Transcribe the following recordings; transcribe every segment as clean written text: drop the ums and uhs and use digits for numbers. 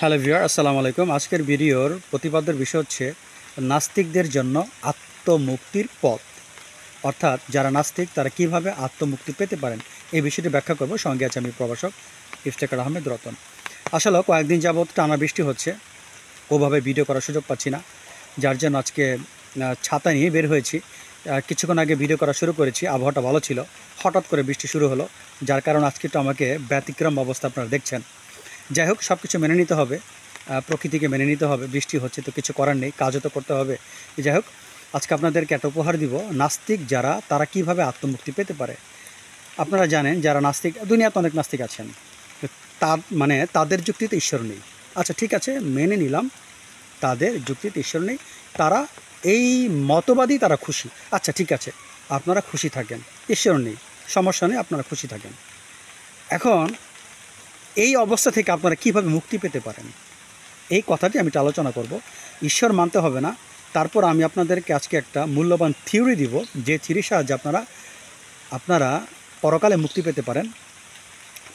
Hello viewer, আসসালামু আলাইকুম। আজকের ভিডিওর প্রতিপাদ্যের বিষয় হচ্ছে নাস্তিকদের জন্য আত্মমুক্তির পথ। অর্থাৎ যারা নাস্তিক তারা কিভাবে আত্মমুক্তি পেতে পারেন এই বিষয়টি ব্যাখ্যা করব। সঙ্গে আছে আমি প্রভাষক ইফতেখার আহমেদ রতন। আসলে কয়েকদিন যাবৎ টানা বৃষ্টি হচ্ছে, ওভাবে ভিডিও করার সুযোগ পাচ্ছি না, যার জন্য আজকে ছাতা নিয়ে বের হয়েছি। কিছুক্ষণ আগে ভিডিও করা শুরু করেছি, আবহাওয়াটা ভালো ছিল, হঠাৎ করে বৃষ্টি শুরু হলো, যার কারণে আজকে একটু আমাকে ব্যতিক্রম অবস্থা আপনারা দেখছেন। যাই হোক, সব কিছু মেনে নিতে হবে, প্রকৃতিকে মেনে নিতে হবে। বৃষ্টি হচ্ছে তো কিছু করার নেই, কাজও তো করতে হবে। যাই হোক, আজকে আপনাদেরকে একটা উপহার দিব, নাস্তিক যারা তারা কিভাবে আত্মমুক্তি পেতে পারে। আপনারা জানেন যারা নাস্তিক, দুনিয়াতে অনেক নাস্তিক আছেন, তাদের যুক্তিতে ঈশ্বর নেই। আচ্ছা ঠিক আছে, মেনে নিলাম তাদের যুক্তিতে ঈশ্বর নেই, তারা এই মতবাদী তারা খুশি। আচ্ছা ঠিক আছে, আপনারা খুশি থাকেন, ঈশ্বর নেই, সমস্যা নেই, আপনারা খুশি থাকেন। এখন এই অবস্থা থেকে আপনারা কিভাবে মুক্তি পেতে পারেন এই কথাটি আমি আলোচনা করব। ঈশ্বর মানতে হবে না, তারপর আমি আপনাদেরকে আজকে একটা মূল্যবান থিওরি দিব, যে থিওরির সাহায্যে আপনারা পরকালে মুক্তি পেতে পারেন।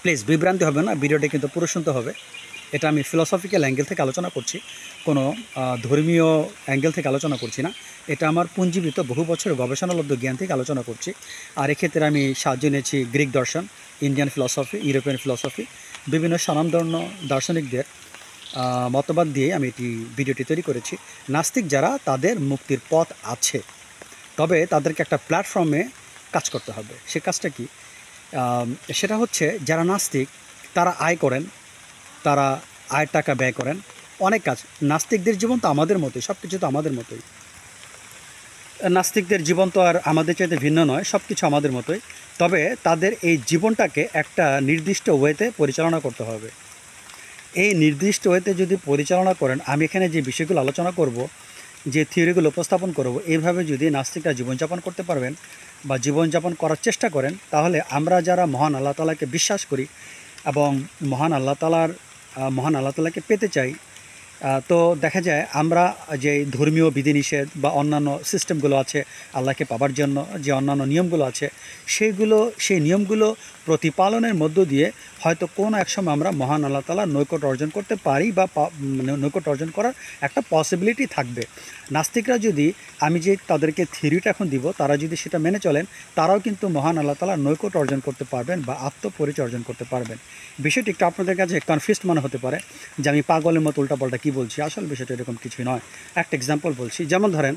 প্লিজ বিভ্রান্তি হবে না, ভিডিওটি কিন্তু পুরো শুনতে হবে। এটা আমি ফিলসফিক্যাল অ্যাঙ্গেল থেকে আলোচনা করছি, কোনো ধর্মীয় অ্যাঙ্গেল থেকে আলোচনা করছি না। এটা আমার পুঞ্জীবিত বহু বছরের গবেষণালব্ধ জ্ঞান থেকে আলোচনা করছি। আর এক্ষেত্রে আমি সাহায্য নিয়েছি গ্রিক দর্শন, ইন্ডিয়ান ফিলসফি, ইউরোপিয়ান ফিলসফি, বিভিন্ন স্বনামধন্য দার্শনিকদের মতবাদ দিয়ে আমি এটি ভিডিওটি তৈরি করেছি। নাস্তিক যারা তাদের মুক্তির পথ আছে, তবে তাদেরকে একটা প্ল্যাটফর্মে কাজ করতে হবে। সে কাজটা কি? সেটা হচ্ছে যারা নাস্তিক তারা আয় করেন, তারা আয়ের টাকা ব্যয় করেন, অনেক কাজ। নাস্তিকদের জীবন তো আমাদের মতোই, সব কিছু তো আমাদের মতোই। নাস্তিকদের জীবন তো আর আমাদের চাইতে ভিন্ন নয়, সব কিছু আমাদের মতোই। তবে তাদের এই জীবনটাকে একটা নির্দিষ্ট ওয়েতে পরিচালনা করতে হবে। এই নির্দিষ্ট ওয়েতে যদি পরিচালনা করেন, আমি এখানে যে বিষয়গুলো আলোচনা করব, যে থিওরিগুলো উপস্থাপন করব, এইভাবে যদি নাস্তিকরা জীবনযাপন করতে পারবেন বা জীবনযাপন করার চেষ্টা করেন, তাহলে আমরা যারা মহান আল্লাহ তাআলাকে বিশ্বাস করি এবং মহান আল্লাহ তাআলাকে পেতে চাই, তো দেখা যায় আমরা যে ধর্মীয় বিধিনিষেধ বা অন্যান্য সিস্টেমগুলো আছে আল্লাহকে পাবার জন্য, যে অন্যান্য নিয়মগুলো আছে, সেই নিয়মগুলো প্রতিপালনের মধ্য দিয়ে হয়তো কোনো এক সময় আমরা মহান আল্লাহ তাআলার নৈকট্য অর্জন করতে পারি বা নৈকট্য অর্জন করার একটা পসিবিলিটি থাকবে। নাস্তিকরা যদি, আমি যে তাদেরকে থিওরিটা এখন দিব, তারা যদি সেটা মেনে চলেন, তারাও কিন্তু মহান আল্লাহ তাআলার নৈকট্য অর্জন করতে পারবেন বা আত্মপরিচয় অর্জন করতে পারবেন। বিষয়টি একটু আপনাদের কাছে কনফিউজড মনে হতে পারে যে আমি পাগলের মতো উল্টাপাল্টা কী বলছি। আসল বিষয়টা এরকম কিছুই নয়। একটা এক্সাম্পল বলছি, যেমন ধরেন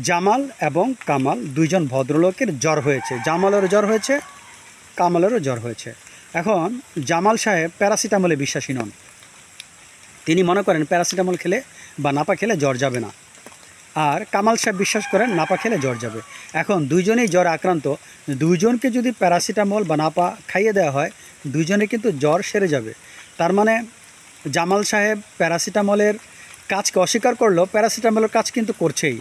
জামাল এবং কামাল দুইজন ভদ্রলোকের জ্বর হয়েছে, জামালেরও জ্বর হয়েছে, কামালেরও জ্বর হয়েছে। এখন জামাল সাহেব প্যারাসিটামলে বিশ্বাসী নন, তিনি মনে করেন প্যারাসিটামল খেলে বা নাপা খেলে জ্বর যাবে না। আর কামাল সাহেব বিশ্বাস করেন নাপা খেলে জ্বর যাবে। এখন দুইজনেই জ্বর আক্রান্ত, দুইজনকে যদি প্যারাসিটামল বা নাপা খাইয়ে দেওয়া হয়, দুইজনে কিন্তু জ্বর সেরে যাবে। তার মানে জামাল সাহেব প্যারাসিটামলের কাজকে অস্বীকার করলেও প্যারাসিটামলের কাজ কিন্তু করছেই।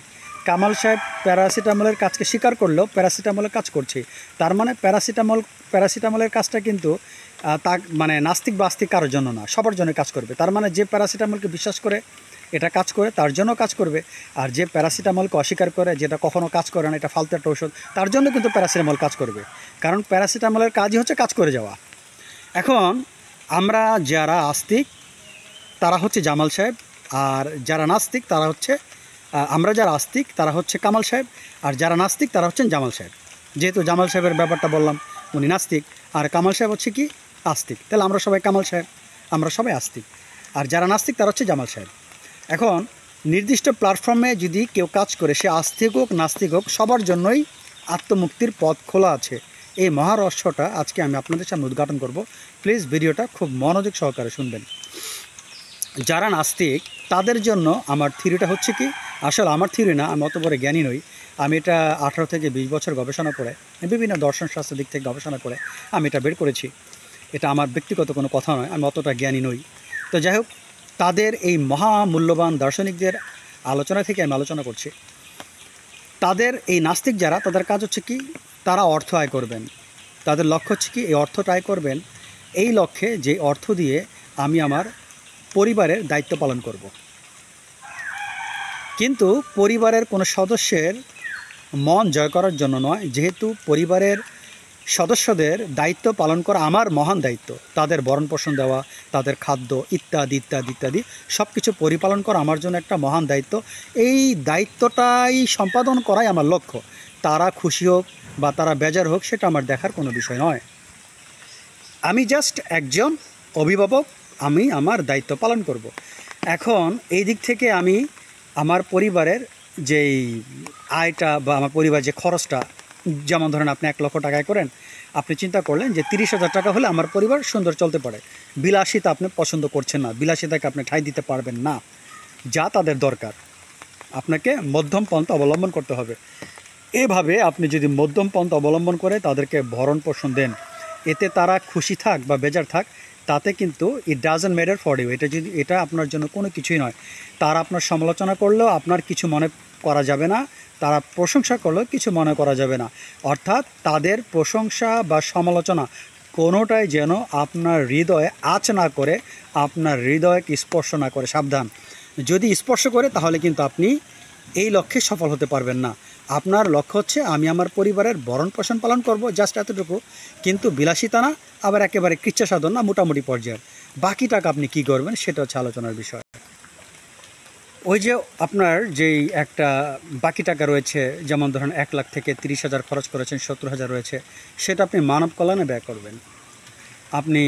কামাল সাহেব প্যারাসিটামলের কাজকে স্বীকার করলেও প্যারাসিটামলের কাজ করছেই। তার মানে প্যারাসিটামলের কাজটা কিন্তু মানে নাস্তিক বা আস্তিক কারোর জন্য না, সবার জন্য কাজ করবে। তার মানে যে প্যারাসিটামলকে বিশ্বাস করে এটা কাজ করে, তার জন্য কাজ করবে। আর যে প্যারাসিটামলকে অস্বীকার করে, যেটা কখনো কাজ করে না, এটা ফালতু একটা ওষুধ, তার জন্য কিন্তু প্যারাসিটামল কাজ করবে। কারণ প্যারাসিটামলের কাজই হচ্ছে কাজ করে যাওয়া। এখন আমরা যারা আস্তিক তারা হচ্ছে জামাল সাহেব, আর যারা নাস্তিক তারা হচ্ছে আমরা যারা আস্তিক তারা হচ্ছে কামাল সাহেব, আর যারা নাস্তিক তারা হচ্ছেন জামাল সাহেব। যেহেতু জামাল সাহেবের ব্যাপারটা বললাম, উনি নাস্তিক, আর কামাল সাহেব হচ্ছে কি আস্তিক, তাহলে আমরা সবাই কামাল সাহেব, আমরা সবাই আস্তিক। আর যারা নাস্তিক তারা হচ্ছে জামাল সাহেব। এখন নির্দিষ্ট প্ল্যাটফর্মে যদি কেউ কাজ করে, সে আস্তিক হোক নাস্তিক হোক, সবার জন্যই আত্মমুক্তির পথ খোলা আছে। এই মহারহস্যটা আজকে আমি আপনাদের সামনে উদ্ঘাটন করব। প্লিজ ভিডিওটা খুব মনোযোগ সহকারে শুনবেন। যারা নাস্তিক তাদের জন্য আমার থিওরিটা হচ্ছে কি, আসলে আমার থিওরি না, আমি অত বড় জ্ঞানী নই। আমি এটা 18 থেকে 20 বছর গবেষণা করে, বিভিন্ন দর্শন শাস্ত্রের দিক থেকে গবেষণা করে আমি এটা বের করেছি। এটা আমার ব্যক্তিগত কোনো কথা নয়, আমি অতটা জ্ঞানী নই। তো যাই হোক, তাদের এই মহামূল্যবান দার্শনিকদের আলোচনা থেকে আমি আলোচনা করছি। তাদের এই নাস্তিক যারা, তাদের কাজ হচ্ছে কি, তারা অর্থ আয় করবেন। তাদের লক্ষ্য হচ্ছে কি, এই অর্থটা আয় করবেন, এই লক্ষ্যে যে অর্থ দিয়ে আমি আমার পরিবারের দায়িত্ব পালন করব। কিন্তু পরিবারের কোনো সদস্যের মন জয় করার জন্য নয়, যেহেতু পরিবারের সদস্যদের দায়িত্ব পালন করা আমার মহান দায়িত্ব। তাদের ভরণ পোষণ দেওয়া, তাদের খাদ্য ইত্যাদি ইত্যাদি ইত্যাদি সব কিছু পরিপালন করা আমার জন্য একটা মহান দায়িত্ব। এই দায়িত্বটাই সম্পাদন করাই আমার লক্ষ্য। তারা খুশি হোক বা তারা বেজার হোক সেটা আমার দেখার কোনো বিষয় নয়। আমি জাস্ট একজন অভিভাবক, আমি আমার দায়িত্ব পালন করব। এখন এই দিক থেকে আমি আমার পরিবারের যেই আয়টা বা আমার পরিবার যে খরচটা, যেমন ধরেন আপনি 1 লক্ষ টাকায় করেন, আপনি চিন্তা করলেন যে 30,000 টাকা হলে আমার পরিবার সুন্দর চলতে পারে। বিলাসিতা আপনি পছন্দ করছেন না, বিলাসিতাকে আপনি ঠাঁই দিতে পারবেন না। যা তাদের দরকার আপনাকে মধ্যম পন্থা অবলম্বন করতে হবে। এভাবে আপনি যদি মধ্যম পন্থা অবলম্বন করে তাদেরকে ভরণ পোষণ দেন, এতে তারা খুশি থাক বা বেজার থাক, তাতে কিন্তু it doesn't matter for you. এটা আপনার জন্য কোনো কিছুই নয়। তারা আপনার সমালোচনা করলেও আপনার কিছু মনে করা যাবে না, তারা প্রশংসা করলেও কিছু মনে করা যাবে না। অর্থাৎ তাদের প্রশংসা বা সমালোচনা কোনোটাই যেন আপনার হৃদয়ে আঁচ না করে, আপনার হৃদয়কে স্পর্শ না করে। সাবধান, যদি স্পর্শ করে তাহলে কিন্তু আপনি এই লক্ষ্যে সফল হতে পারবেন না। আপনার লক্ষ্য হচ্ছে আমি আমার পরিবারের ভরণ পোষণ পালন করব, জাস্ট এতটুকু। কিন্তু বিলাসিতা না, আবার একেবারে কৃচ্ছা সাধন না, মোটামুটি পর্যায়ের। বাকি টাকা আপনি কী করবেন সেটা হচ্ছে আলোচনার বিষয়। ওই যে আপনার যেই একটা বাকি টাকা রয়েছে, যেমন ধরেন 1 লাখ থেকে 30,000 খরচ করেছেন, 70,000 রয়েছে, সেটা আপনি মানব কল্যাণে ব্যয় করবেন। আপনি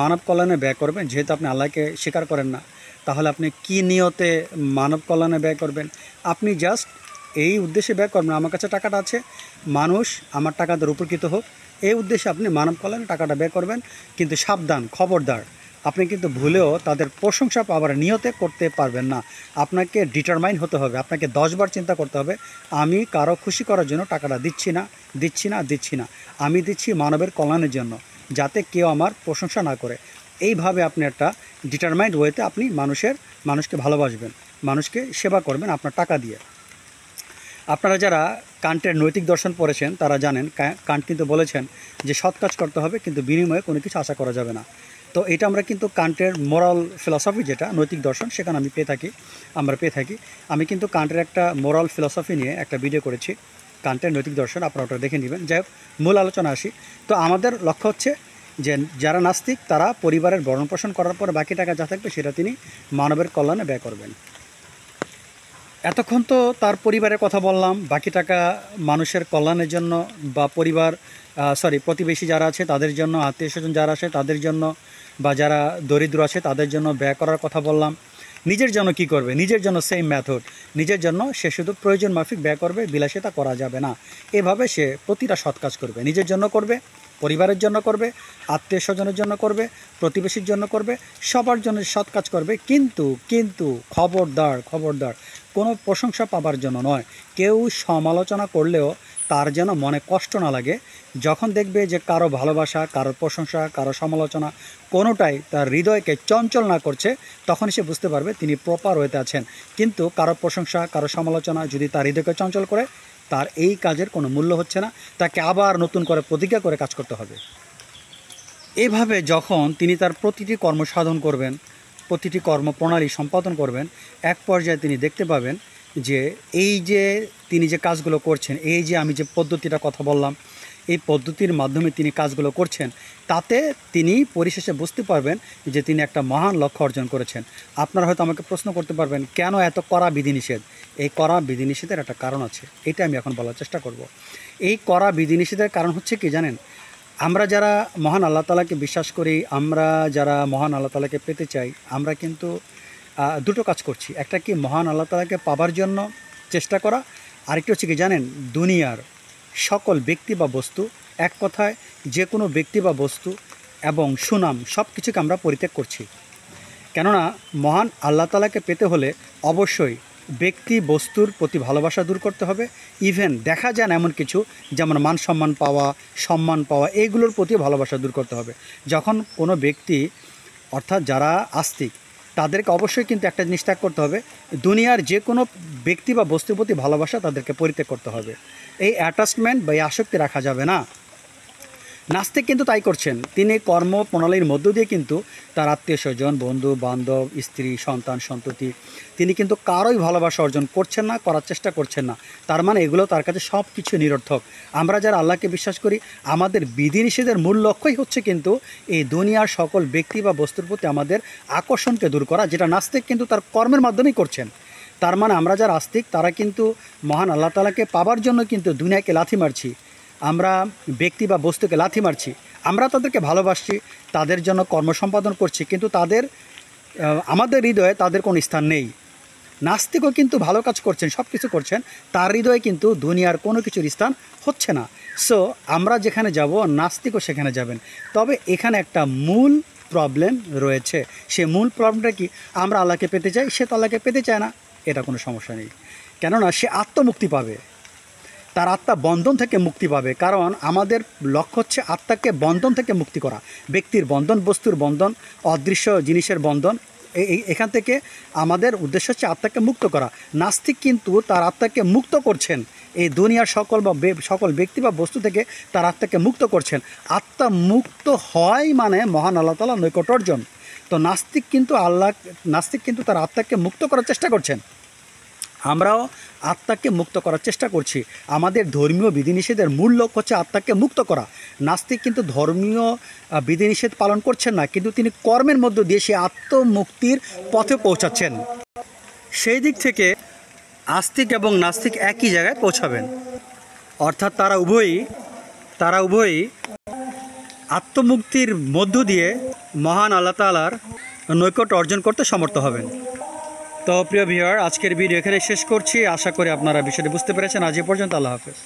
মানব কল্যাণে ব্যয় করবেন। যেহেতু আপনি আল্লাহকে স্বীকার করেন না, তাহলে আপনি কী নিয়তে মানব কল্যাণে ব্যয় করবেন? আপনি জাস্ট এই উদ্দেশ্যে ব্যয় করবেন, আমার কাছে টাকাটা আছে, মানুষ আমার টাকা দ্বারা উপকৃত হোক, এই উদ্দেশ্যে আপনি মানব কল্যাণে টাকাটা ব্যয় করবেন। কিন্তু সাবধান, খবরদার, আপনি কিন্তু ভুলেও তাদের প্রশংসা পাওয়ার নিয়তে করতে পারবেন না। আপনাকে ডিটারমাইন হতে হবে, আপনাকে 10 বার চিন্তা করতে হবে, আমি কারো খুশি করার জন্য টাকাটা দিচ্ছি না, দিচ্ছি না, দিচ্ছি না, আমি দিচ্ছি মানবের কল্যাণের জন্য, যাতে কেউ আমার প্রশংসা না করে। এইভাবে আপনি একটা ডিটারমাইন্ড ওয়েতে আপনি মানুষকে ভালোবাসবেন, মানুষকে সেবা করবেন আপনার টাকা দিয়ে। আপনারা যারা কান্টের নৈতিক দর্শন পড়েছেন তারা জানেন, কান্ট কিন্তু বলেছেন যে সৎ কাজ করতে হবে, কিন্তু বিনিময়ে কোনো কিছু আশা করা যাবে না। তো এটা আমরা কিন্তু কান্টের মোরাল ফিলসফি, যেটা নৈতিক দর্শন, সেখানে আমরা পেয়ে থাকি। আমি কিন্তু কান্টের একটা মোরাল ফিলসফি নিয়ে একটা ভিডিও করেছি, কান্টের নৈতিক দর্শন, আপনারা ওটা দেখে নেবেন। যাই হোক, মূল আলোচনা আসি। তো আমাদের লক্ষ্য হচ্ছে যে যারা নাস্তিক তারা পরিবারের ভরণ পোষণ করার পর বাকি টাকা যা থাকবে সেটা তিনি মানবের কল্যাণে ব্যয় করবেন। এতক্ষণ তো তার পরিবারের কথা বললাম, বাকি টাকা মানুষের কল্যাণের জন্য বা প্রতিবেশী যারা আছে তাদের জন্য, আত্মীয় স্বজন যারা আছে তাদের জন্য, বা যারা দরিদ্র আছে তাদের জন্য ব্যয় করার কথা বললাম। নিজের জন্য কি করবে? নিজের জন্য সেম মেথড, নিজের জন্য সে শুধু প্রয়োজন মাফিক ব্যয় করবে, বিলাসিতা করা যাবে না। এভাবে সে প্রতিটা সৎ কাজ করবে, নিজের জন্য করবে, পরিবারের জন্য করবে, আত্মীয় স্বজনের জন্য করবে, প্রতিবেশীর জন্য করবে, সবার জন্য সৎ কাজ করবে। কিন্তু খবরদার, কোনো প্রশংসা পাবার জন্য নয়। কেউ সমালোচনা করলেও তার যেন মনে কষ্ট না লাগে। যখন দেখবে যে কারো ভালোবাসা, কারো প্রশংসা, কারো সমালোচনা কোনোটাই তার হৃদয়কে চঞ্চল না করছে, তখন সে বুঝতে পারবে তিনি প্রপার ওয়েতে আছেন। কিন্তু কারো প্রশংসা, কারো সমালোচনা যদি তার হৃদয়কে চঞ্চল করে, তার এই কাজের কোনো মূল্য হচ্ছে না, তাকে আবার নতুন করে প্রতিজ্ঞা করে কাজ করতে হবে। এইভাবে যখন তিনি তার প্রতিটি কর্ম সাধন করবেন, প্রতিটি কর্মপ্রণালী সম্পাদন করবেন, এক পর্যায়ে তিনি দেখতে পাবেন যে এই যে তিনি যে কাজগুলো করছেন, এই যে আমি যে পদ্ধতিটা কথা বললাম, এই পদ্ধতির মাধ্যমে তিনি কাজগুলো করছেন, তাতে তিনি পরিশেষে বুঝতে পারবেন যে তিনি একটা মহান লক্ষ্য অর্জন করেছেন। আপনারা হয়তো আমাকে প্রশ্ন করতে পারবেন, কেন এত কড়া বিধিনিষেধ? এই কড়া বিধিনিষেধের একটা কারণ আছে, এটা আমি এখন বলার চেষ্টা করব। এই কড়া বিধিনিষেধের কারণ হচ্ছে কি জানেন? আমরা যারা মহান আল্লাহ তাআলাকে বিশ্বাস করি, আমরা যারা মহান আল্লাহ তাআলাকে পেতে চাই, আমরা কিন্তু দুটো কাজ করছি। একটা কি মহান আল্লাহ তাআলাকে পাবার জন্য চেষ্টা করা, আরেকটি হচ্ছে কি জানেন? দুনিয়ার সকল ব্যক্তি বা বস্তু, এক কথায় যে কোনো ব্যক্তি বা বস্তু এবং সুনাম সব কিছুকে আমরা পরিত্যাগ করছি। কেননা মহান আল্লাহ তাআলাকে পেতে হলে অবশ্যই ব্যক্তি বস্তুর প্রতি ভালোবাসা দূর করতে হবে। ইভেন দেখা যায় না এমন কিছু, যেমন মান সম্মান পাওয়া এইগুলোর প্রতি ভালোবাসা দূর করতে হবে। যখন কোনো ব্যক্তি, অর্থাৎ যারা আস্তিক, তাদেরকে অবশ্যই কিন্তু একটা জিনিস ত্যাগ করতে হবে, দুনিয়ার যে কোনো ব্যক্তি বা বস্তুর প্রতি ভালোবাসা তাদেরকে পরিত্যাগ করতে হবে। এই অ্যাটাচমেন্ট বা এই আসক্তি রাখা যাবে না। নাস্তিক কিন্তু তাই করছেন, তিনি কর্মপ্রণালীর মধ্য দিয়ে কিন্তু তার আত্মীয় স্বজন, বন্ধু বান্ধব, স্ত্রী, সন্তান, সন্ততি, তিনি কিন্তু কারোই ভালোবাসা অর্জন করছেন না, করার চেষ্টা করছেন না। তার মানে এগুলো তার কাছে সব কিছু নিরর্থক। আমরা যারা আল্লাহকে বিশ্বাস করি, আমাদের বিধিনিষেধের মূল লক্ষ্যই হচ্ছে কিন্তু এই দুনিয়ার সকল ব্যক্তি বা বস্তুর প্রতি আমাদের আকর্ষণকে দূর করা, যেটা নাস্তিক কিন্তু তার কর্মের মাধ্যমেই করছেন। তার মানে আমরা যারা আস্তিক তারা কিন্তু মহান আল্লাহ তাআলাকে পাবার জন্য কিন্তু দুনিয়াকে লাথি মারছি, আমরা ব্যক্তি বা বস্তুকে লাথি মারছি, আমরা তাদেরকে ভালোবাসছি, তাদের জন্য কর্ম সম্পাদন করছি, কিন্তু আমাদের হৃদয়ে তাদের কোনো স্থান নেই। নাস্তিকও কিন্তু ভালো কাজ করছেন, সব কিছু করছেন, তার হৃদয়ে কিন্তু দুনিয়ার কোনো কিছুর স্থান হচ্ছে না। সো আমরা যেখানে যাব নাস্তিকও সেখানে যাবেন। তবে এখানে একটা মূল প্রবলেম রয়েছে। সে মূল প্রবলেমটা কি? আমরা আল্লাহকে পেতে চাই, সে তো আল্লাহকে পেতে চায় না। এটা কোনো সমস্যা নেই, কেননা সে আত্মমুক্তি পাবে, তার আত্মা বন্ধন থেকে মুক্তি পাবে। কারণ আমাদের লক্ষ্য হচ্ছে আত্মাকে বন্ধন থেকে মুক্তি করা, ব্যক্তির বন্ধন, বস্তুর বন্ধন, অদৃশ্য জিনিসের বন্ধন। এখান থেকে আমাদের উদ্দেশ্য হচ্ছে আত্মাকে মুক্ত করা। নাস্তিক কিন্তু তার আত্মাকে মুক্ত করছেন, এই দুনিয়ার সকল ব্যক্তি বা বস্তু থেকে তার আত্মাকে মুক্ত করছেন। আত্মা মুক্ত হয় মানে মহান আল্লাহ তাআলার নৈকট্য অর্জন। তো নাস্তিক কিন্তু তার আত্মাকে মুক্ত করার চেষ্টা করছেন, আমরাও আত্মাকে মুক্ত করার চেষ্টা করছি। আমাদের ধর্মীয় বিধিনিষেধের মূল লক্ষ্য হচ্ছে আত্মাকে মুক্ত করা। নাস্তিক কিন্তু ধর্মীয় বিধিনিষেধ পালন করছেন না, কিন্তু তিনি কর্মের মধ্য দিয়ে সে আত্মমুক্তির পথে পৌঁছাচ্ছেন। সেই দিক থেকে আস্তিক এবং নাস্তিক একই জায়গায় পৌঁছাবেন, অর্থাৎ তারা উভয়ই আত্মমুক্তির মধ্য দিয়ে মহান আল্লাহ তাআলার নৈকট্য অর্জন করতে সমর্থ হবেন। তো প্রিয় ভিউয়ার, আজকের ভিডিও এখানে শেষ করছি। আশা করি আপনারা বিষয়টি বুঝতে পেরেছেন। আজ এ পর্যন্ত, আল্লাহ হাফেজ।